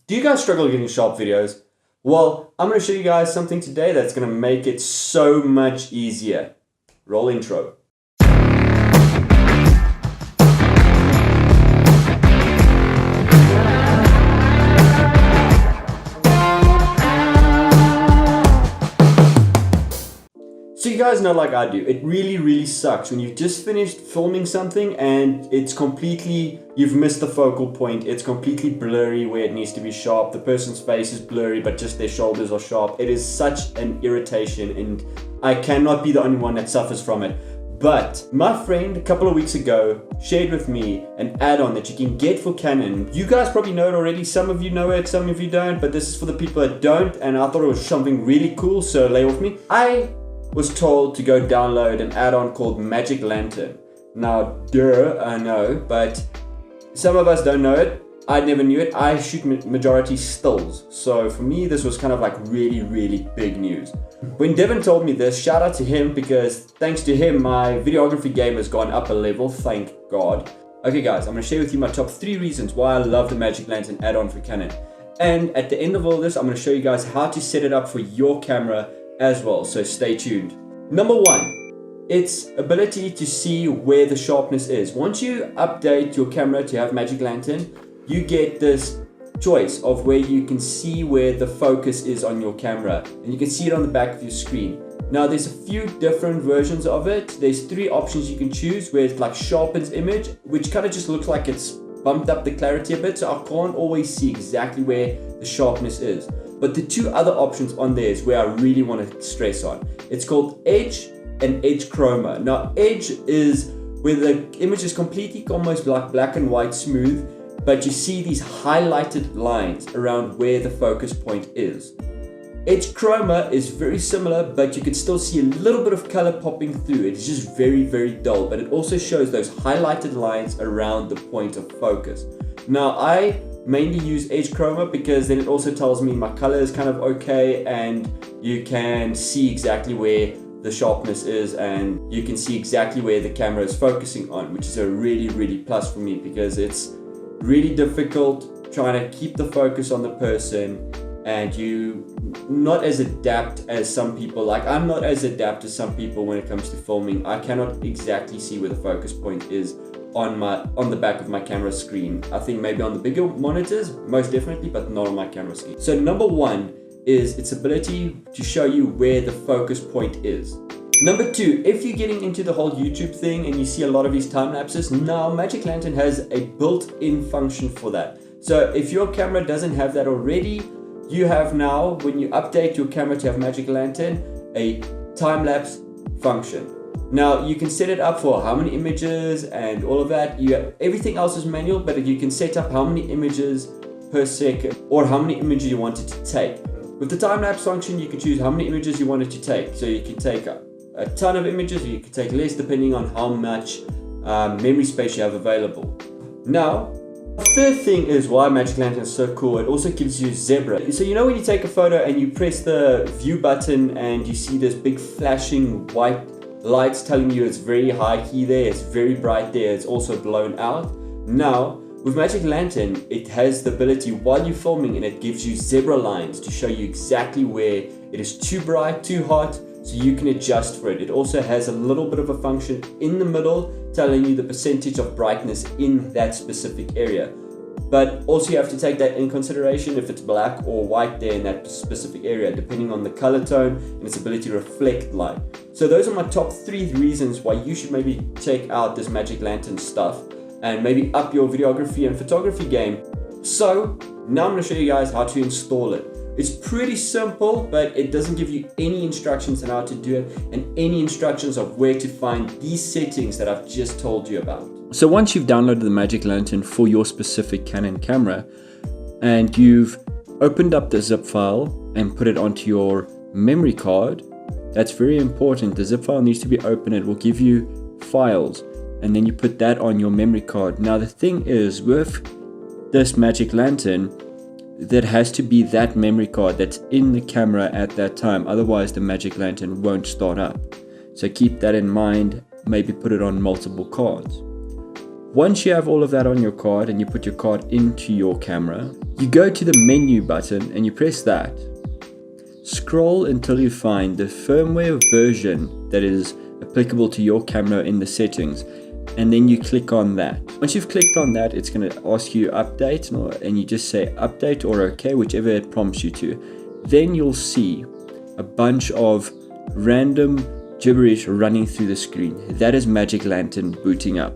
Do you guys struggle getting sharp videos? Well, I'm going to show you guys something today that's going to make it so much easier. Roll intro. So you guys know, like I do, it really sucks when you've just finished filming something and it's completely, you've missed the focal point, it's completely blurry where it needs to be sharp, the person's face is blurry but just their shoulders are sharp. It is such an irritation and I cannot be the only one that suffers from it. But my friend a couple of weeks ago shared with me an add-on that you can get for Canon. You guys probably know it already, some of you know it, some of you don't, but this is for the people that don't, and I thought it was something really cool, so lay with me. I was told to go download an add-on called Magic Lantern. Now, I know, but some of us don't know it. I never knew it. I shoot majority stills, so for me this was kind of like really big news. When Devin told me this, shout out to him, because thanks to him my videography game has gone up a level, thank God. Okay guys, I'm going to share with you my top 3 reasons why I love the Magic Lantern add-on for Canon. And at the end of all this, I'm going to show you guys how to set it up for your camera as well, so stay tuned. Number 1, its ability to see where the sharpness is. Once you update your camera to have Magic Lantern, you get this choice of where you can see where the focus is on your camera, and you can see it on the back of your screen. Now there's a few different versions of it. There's 3 options you can choose, where it like sharpens image, which kind of just looks like it's bumped up the clarity a bit, so I can't always see exactly where the sharpness is. But the 2 other options on there is where I really want to stress on. It's called Edge and Edge Chroma. Now Edge is where the image is completely almost like black and white smooth, but you see these highlighted lines around where the focus point is. Edge Chroma is very similar, but you can still see a little bit of color popping through. It's just very dull, but it also shows those highlighted lines around the point of focus. Now I mainly use Edge Chroma because then it also tells me my color is kind of okay, and you can see exactly where the sharpness is, and you can see exactly where the camera is focusing on, which is a really plus for me, because it's really difficult trying to keep the focus on the person, and you not as adept as some people. Like I'm not as adept as some people when it comes to filming. I cannot exactly see where the focus point is on the back of my camera screen. I think maybe on the bigger monitors, most definitely, but not on my camera screen. So number 1 is its ability to show you where the focus point is. Number 2, if you're getting into the whole YouTube thing and you see a lot of these time lapses, now Magic Lantern has a built-in function for that. So if your camera doesn't have that already, you have now, when you update your camera to have Magic Lantern, a time-lapse function. Now you can set it up for how many images and all of that. Everything else is manual, but you can set up how many images per second or how many images you want it to take. With the time-lapse function, you can choose how many images you want it to take. So you can take a ton of images, or you can take less depending on how much memory space you have available. Now, the third thing is why Magic Lantern is so cool. It also gives you zebra. So you know when you take a photo and you press the view button and you see this big flashing white lights telling you it's very high key there, it's very bright there, it's also blown out. Now with Magic Lantern, it has the ability while you're filming, and it gives you zebra lines to show you exactly where it is too bright, too hot, so you can adjust for it. It also has a little bit of a function in the middle telling you the percentage of brightness in that specific area. But also you have to take that in consideration if it's black or white there in that specific area, depending on the color tone and its ability to reflect light. So those are my top 3 reasons why you should maybe check out this Magic Lantern stuff and maybe up your videography and photography game. So now I'm going to show you guys how to install it. It's pretty simple, but it doesn't give you any instructions on how to do it and any instructions of where to find these settings that I've just told you about. So once you've downloaded the Magic Lantern for your specific Canon camera and you've opened up the zip file and put it onto your memory card, that's very important. The zip file needs to be open. It will give you files, and then you put that on your memory card. Now the thing is, with this Magic Lantern, that has to be that memory card that's in the camera at that time, otherwise the Magic Lantern won't start up. So keep that in mind, maybe put it on multiple cards. Once you have all of that on your card and you put your card into your camera, you go to the menu button and you press that. Scroll until you find the firmware version that is applicable to your camera in the settings, and then you click on that. Once you've clicked on that, it's going to ask you update, and you just say update or OK, whichever it prompts you to. Then you'll see a bunch of random gibberish running through the screen. That is Magic Lantern booting up.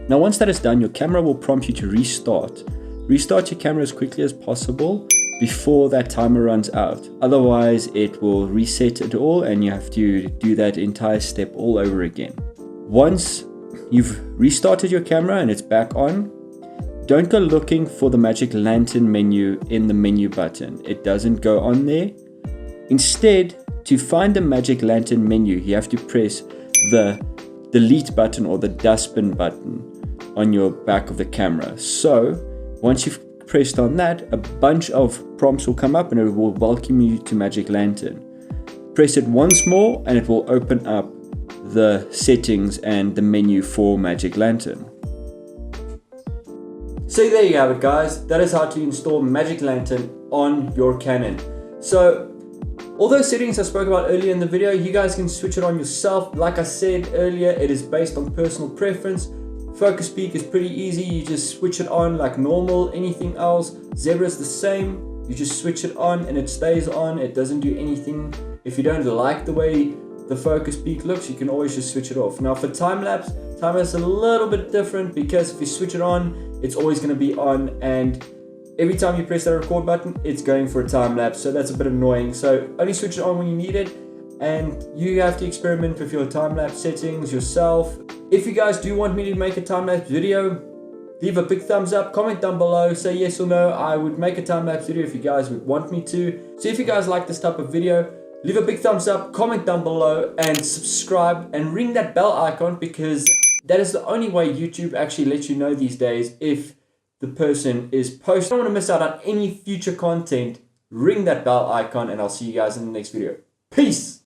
Now once that is done, your camera will prompt you to restart. Restart your camera as quickly as possible before that timer runs out. Otherwise it will reset it all and you have to do that entire step all over again. Once you've restarted your camera and it's back on, don't go looking for the Magic Lantern menu in the menu button. It doesn't go on there. Instead, to find the Magic Lantern menu, you have to press the delete button or the dustbin button on your back of the camera. So once you've pressed on that, a bunch of prompts will come up and it will welcome you to Magic Lantern. Press it once more and it will open up the settings and the menu for Magic Lantern. So there you have it, guys. That is how to install Magic Lantern on your Canon. So all those settings I spoke about earlier in the video, you guys can switch it on yourself. Like I said earlier, it is based on personal preference. Focus peak is pretty easy. You just switch it on like normal. Anything else, Zebra is the same. You just switch it on and it stays on. It doesn't do anything. If you don't like the way the focus peak looks, you can always just switch it off. Now for time-lapse is a little bit different because if you switch it on, it's always going to be on, and every time you press that record button, it's going for a time lapse, so that's a bit annoying. So only switch it on when you need it, and you have to experiment with your time lapse settings yourself. If you guys do want me to make a time lapse video, leave a big thumbs up, comment down below, say yes or no. I would make a time lapse video if you guys would want me to. So if you guys like this type of video, leave a big thumbs up, comment down below, and subscribe, and ring that bell icon, because that is the only way YouTube actually lets you know these days if the person is posting. Don't want to miss out on any future content. Ring that bell icon, and I'll see you guys in the next video. Peace!